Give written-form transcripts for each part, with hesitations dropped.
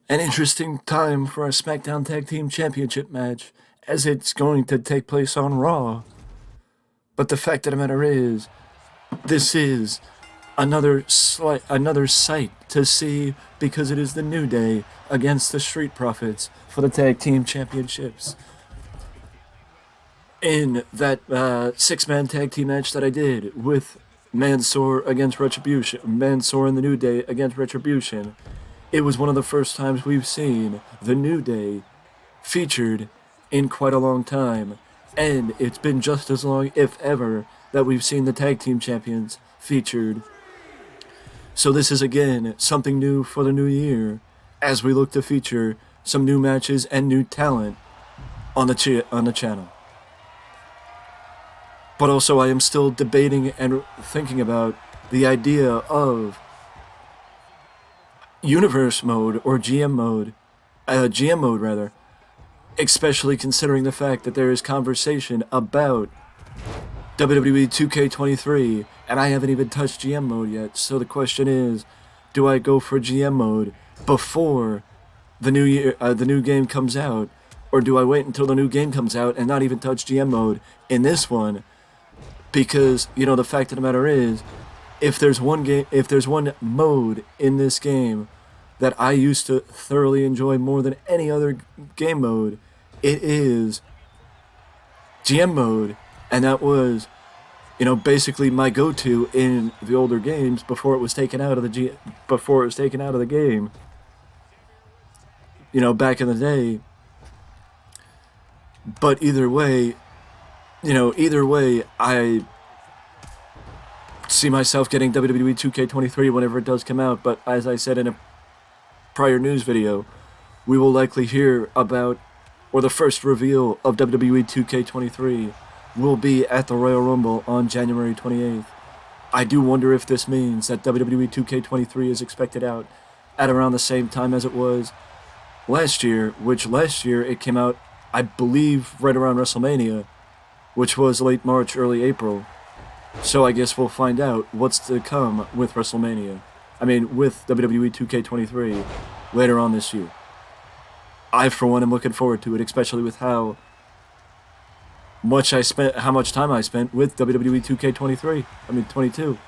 An interesting time for a SmackDown Tag Team Championship match, as it's going to take place on Raw. But the fact of the matter is, this is another sight to see because it is the New Day against the Street Profits for the Tag Team Championships. In that six-man tag team match that I did with Mansoor against Retribution, Mansoor and the New Day against Retribution, it was one of the first times we've seen the New Day featured in quite a long time, and it's been just as long, if ever, that we've seen the tag team champions featured. So this is again something new for the new year, as we look to feature some new matches and new talent on the channel. But also, I am still debating and thinking about the idea of universe mode or GM mode rather, especially considering the fact that there is conversation about WWE 2K23, and I haven't even touched GM mode yet. So the question is, do I go for GM mode before the new game comes out, or do I wait until the new game comes out and not even touch GM mode in this one? Because the fact of the matter is, if there's one mode in this game that I used to thoroughly enjoy more than any other game mode, it is GM mode, and that was, basically my go-to in the older games before it was taken out of the game. Back in the day. But either way, I see myself getting WWE 2K23 whenever it does come out. But as I said in a prior news video, we will likely hear about, or the first reveal of WWE 2K23 will be at the Royal Rumble on January 28th. I do wonder if this means that WWE 2K23 is expected out at around the same time as it was last year, which last year it came out, I believe, right around WrestleMania, which was late March, early April. So I guess we'll find out what's to come with WrestleMania. With WWE 2K23 later on this year. I, for one, am looking forward to it, especially with how much time I spent with WWE 2K23. 22.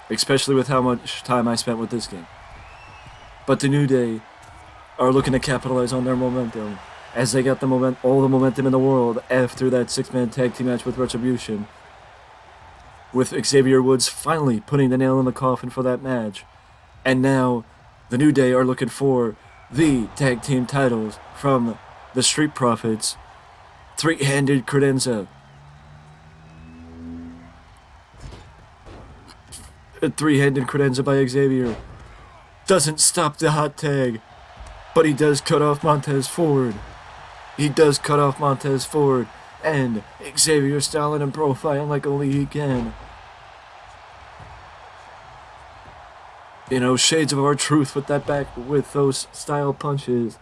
Especially with how much time I spent with this game. But the New Day are looking to capitalize on their momentum, as they got all the momentum in the world after that six-man tag team match with Retribution, with Xavier Woods finally putting the nail in the coffin for that match. And now the New Day are looking for the tag team titles from the Street Profits. Three-handed credenza. A three-handed credenza by Xavier doesn't stop the hot tag, but he does cut off Montez Ford. And Xavier styling and profiling like only he can. Shades of R-Truth with those style punches.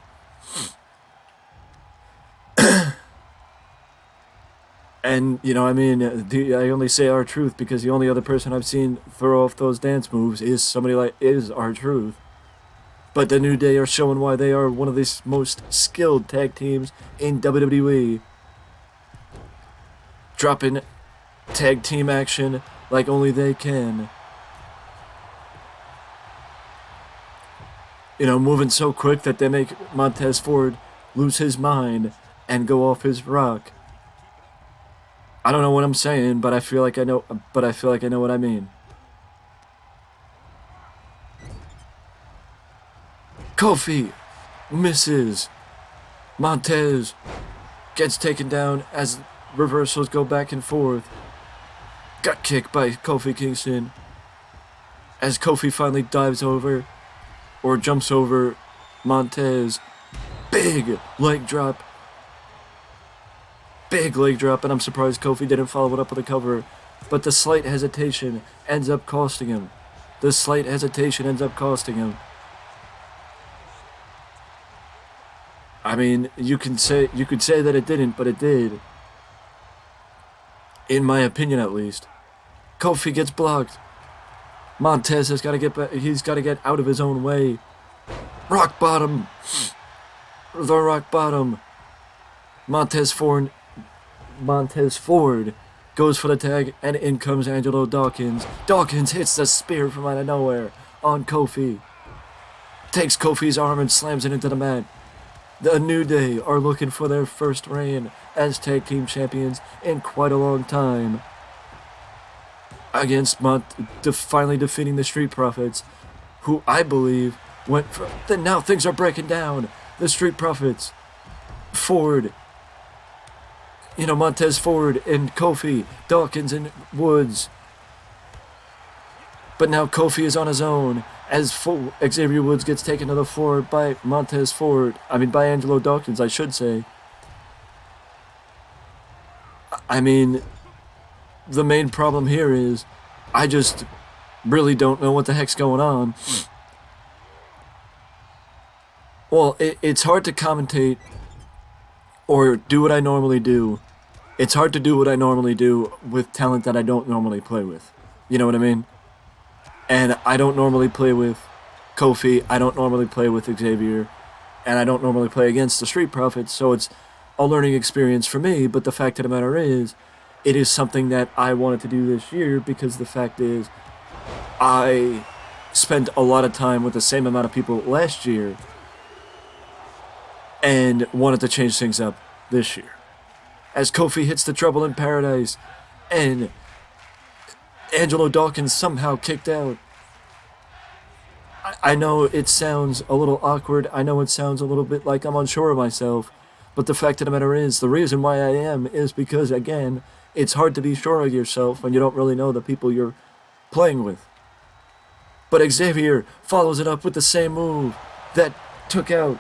And, I only say R-Truth because the only other person I've seen throw off those dance moves is R-Truth. But the New Day are showing why they are one of the most skilled tag teams in WWE. Dropping tag team action like only they can. Moving so quick that they make Montez Ford lose his mind and go off his rock. I don't know what I'm saying, but I feel like I know what I mean. Kofi misses. Montez gets taken down as reversals go back and forth. Gut kick by Kofi Kingston. As Kofi finally dives over, or jumps over Montez. Big leg drop, and I'm surprised Kofi didn't follow it up with a cover. But the slight hesitation ends up costing him. You could say that it didn't, but it did. In my opinion, at least. Kofi gets blocked. Montez has got to get back. He's got to get out of his own way. Rock bottom. The rock bottom. Montez Ford goes for the tag, and in comes Angelo Dawkins. Dawkins hits the spear from out of nowhere on Kofi. Takes Kofi's arm and slams it into the mat. The New Day are looking for their first reign as tag team champions in quite a long time. Against finally defeating the Street Profits, who I believe went for... Then now things are breaking down. The Street Profits, Ford, Montez Ford and Kofi, Dawkins and Woods. But now Kofi is on his own as Xavier Woods gets taken to the floor by by Angelo Dawkins, I should say. I mean, the main problem here is I just really don't know what the heck's going on. Well, it's hard to commentate or do what I normally do. It's hard to do what I normally do with talent that I don't normally play with. You know what I mean? And I don't normally play with Kofi, I don't normally play with Xavier, and I don't normally play against the Street Profits, so it's a learning experience for me, but the fact of the matter is, it is something that I wanted to do this year because the fact is, I spent a lot of time with the same amount of people last year and wanted to change things up this year. As Kofi hits the Trouble in Paradise and Angelo Dawkins somehow kicked out. I know it sounds a little awkward. I know it sounds a little bit like I'm unsure of myself. But the fact of the matter is, the reason why I am is because, again, it's hard to be sure of yourself when you don't really know the people you're playing with. But Xavier follows it up with the same move that took out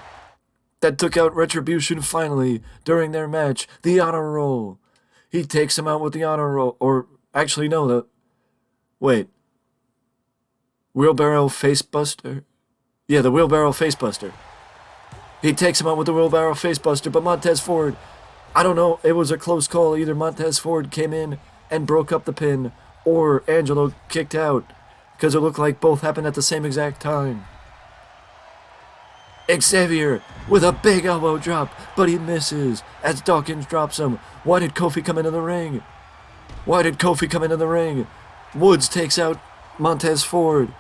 Retribution finally during their match, the Honor Roll. He takes him out with the Honor Roll, or actually no, Wheelbarrow Facebuster? Yeah, the Wheelbarrow Facebuster. He takes him out with the Wheelbarrow Facebuster, but Montez Ford, I don't know, it was a close call. Either Montez Ford came in and broke up the pin, or Angelo kicked out, because it looked like both happened at the same exact time. Xavier with a big elbow drop, but he misses as Dawkins drops him. Why did Kofi come into the ring? Woods takes out Montez Ford.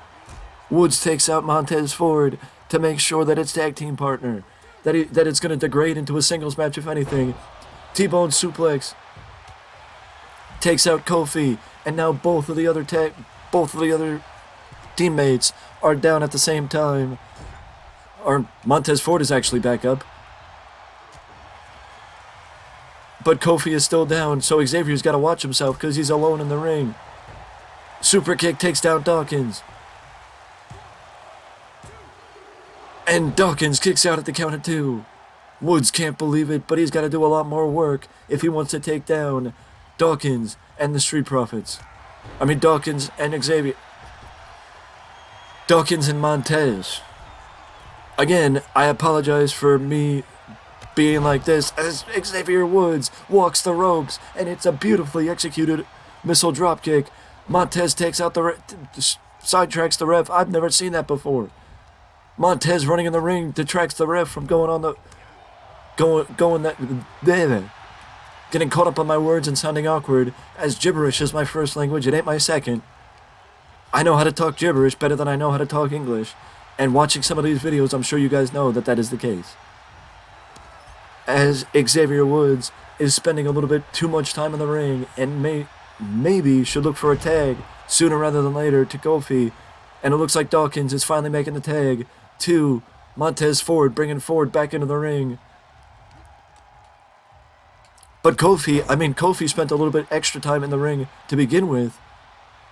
To make sure that it's tag team partner, that it's going to degrade into a singles match if anything. T-bone suplex takes out Kofi, and now both of the other teammates are down at the same time. Or Montez Ford is actually back up. But Kofi is still down, so Xavier's got to watch himself because he's alone in the ring. Super kick takes down Dawkins. And Dawkins kicks out at the count of 2. Woods can't believe it, but he's got to do a lot more work if he wants to take down Dawkins and the Street Profits. Dawkins and Xavier. Dawkins and Montez. Again, I apologize for me being like this as Xavier Woods walks the ropes, and it's a beautifully executed missile dropkick. Montez takes out sidetracks the ref. I've never seen that before. Montez running in the ring detracts the ref from getting caught up on my words and sounding awkward, as gibberish is my first language, it ain't my second. I know how to talk gibberish better than I know how to talk English, and watching some of these videos, I'm sure you guys know that is the case. As Xavier Woods is spending a little bit too much time in the ring, and maybe should look for a tag sooner rather than later to Kofi, and it looks like Dawkins is finally making the tag to Montez Ford, bringing Ford back into the ring. But Kofi spent a little bit extra time in the ring to begin with.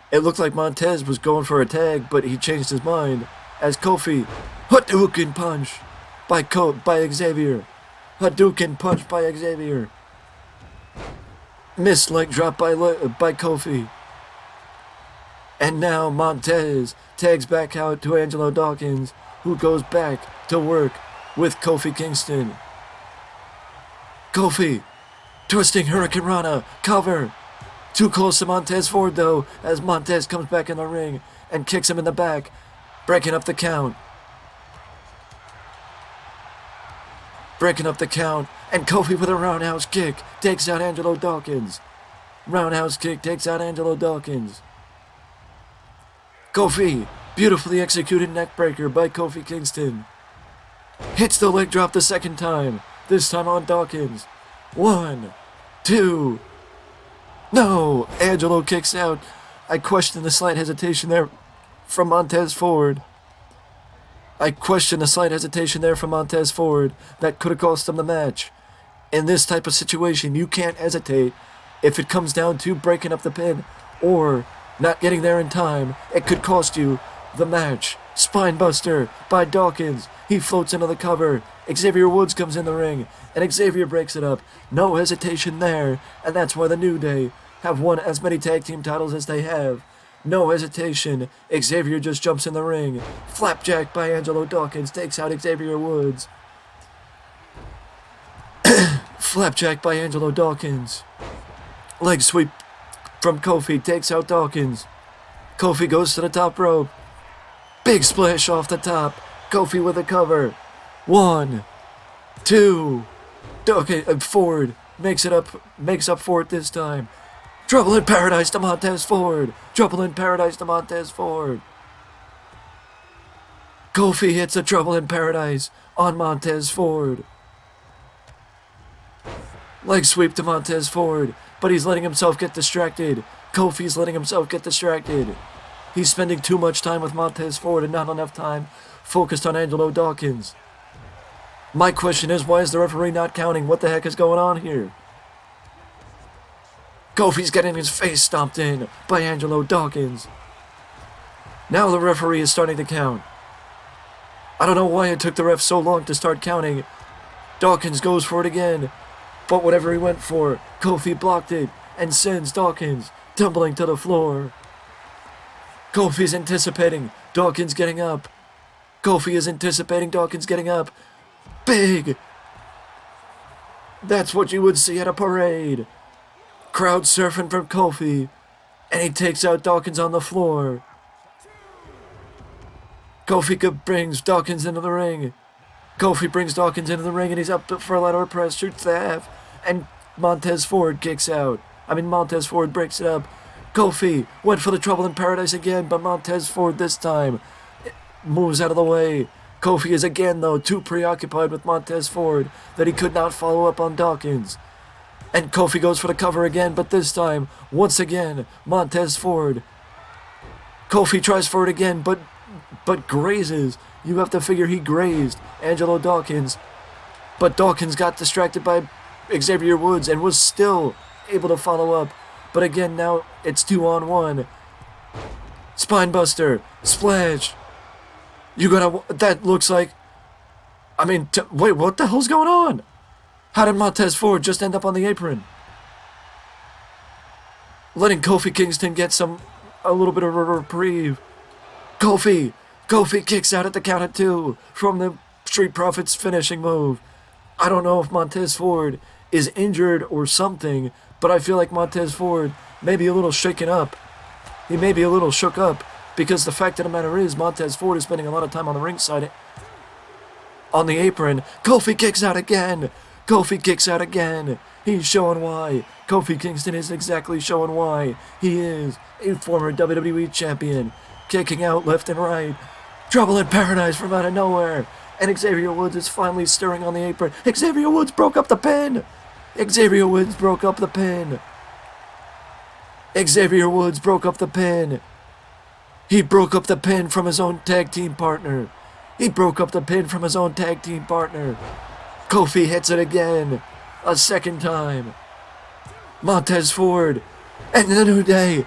It looked like Montez was going for a tag, but he changed his mind as Kofi, Hadouken punch by Xavier. Hadouken punch by Xavier. Missed leg drop by Kofi. And now Montez tags back out to Angelo Dawkins, who goes back to work with Kofi Kingston. Kofi, twisting Hurricane Rana, cover. Too close to Montez Ford, though, as Montez comes back in the ring and kicks him in the back, breaking up the count. Breaking up the count, and Kofi with a roundhouse kick takes out Angelo Dawkins. Roundhouse kick takes out Angelo Dawkins. Kofi, beautifully executed neckbreaker by Kofi Kingston. Hits the leg drop the second time, this time on Dawkins. 1, 2. No! Angelo kicks out. I question the slight hesitation there from Montez Ford. That could have cost him the match. In this type of situation, you can't hesitate. If it comes down to breaking up the pin or not getting there in time, it could cost you the match. Spinebuster by Dawkins. He floats into the cover. Xavier Woods comes in the ring, and Xavier breaks it up. No hesitation there, and that's why the New Day have won as many tag team titles as they have. No hesitation. Xavier just jumps in the ring. Flapjack by Angelo Dawkins takes out Xavier Woods. Flapjack by Angelo Dawkins. Leg sweep from Kofi takes out Dawkins. Kofi goes to the top rope. Big splash off the top. Kofi with a cover. 1, 2. Ford makes up for it this time. Trouble in Paradise to Montez Ford. Kofi hits a Trouble in Paradise on Montez Ford. Leg sweep to Montez Ford, but he's letting himself get distracted. Kofi's letting himself get distracted. He's spending too much time with Montez Ford and not enough time focused on Angelo Dawkins. My question is, why is the referee not counting? What the heck is going on here? Kofi's getting his face stomped in by Angelo Dawkins. Now the referee is starting to count. I don't know why it took the ref so long to start counting. Dawkins goes for it again, but whatever he went for, Kofi blocked it and sends Dawkins tumbling to the floor. Kofi's anticipating Dawkins getting up. Big! That's what you would see at a parade. Crowd surfing from Kofi, and he takes out Dawkins on the floor. Kofi brings Dawkins into the ring. And he's up for a ladder press, shoots the half, and Montez Ford breaks it up. Kofi went for the Trouble in Paradise again, but Montez Ford this time moves out of the way. Kofi is again, though, too preoccupied with Montez Ford that he could not follow up on Dawkins. And Kofi goes for the cover again, but this time, once again, Montez Ford. Kofi tries for it again, but grazes. You have to figure he grazed Angelo Dawkins. But Dawkins got distracted by Xavier Woods and was still able to follow up. But again, now it's 2-on-1. Spinebuster. Splash. That looks like... wait, what the hell's going on? How did Montez Ford just end up on the apron? Letting Kofi Kingston get a little bit of a reprieve. Kofi kicks out at the count of 2 from the Street Profits finishing move. I don't know if Montez Ford is injured or something, but I feel like Montez Ford may be a little shaken up. He may be a little shook up, because the fact of the matter is Montez Ford is spending a lot of time on the ringside on the apron. Kofi kicks out again. He's showing why. Kofi Kingston is exactly showing why. He is a former WWE champion. Kicking out left and right. Trouble in Paradise from out of nowhere. And Xavier Woods is finally stirring on the apron. Xavier Woods broke up the pin. Xavier Woods broke up the pin. He broke up the pin from his own tag team partner. Kofi hits it again. A second time. Montez Ford. And the New Day.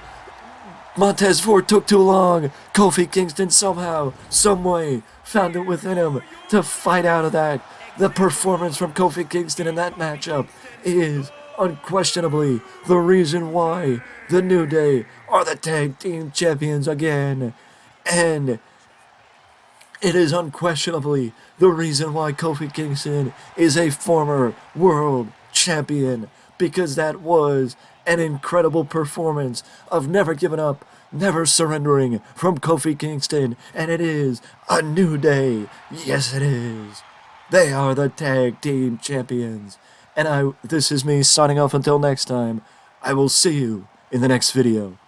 Montez Ford took too long. Kofi Kingston somehow, someway, found it within him to fight out of that. The performance from Kofi Kingston in that matchup is unquestionably the reason why the New Day are the tag team champions again. And it is unquestionably the reason why Kofi Kingston is a former world champion. because that was an incredible performance of never giving up, never surrendering from Kofi Kingston, and it is a new day. Yes, it is. They are the tag team champions. And this is me signing off until next time. I will see you in the next video.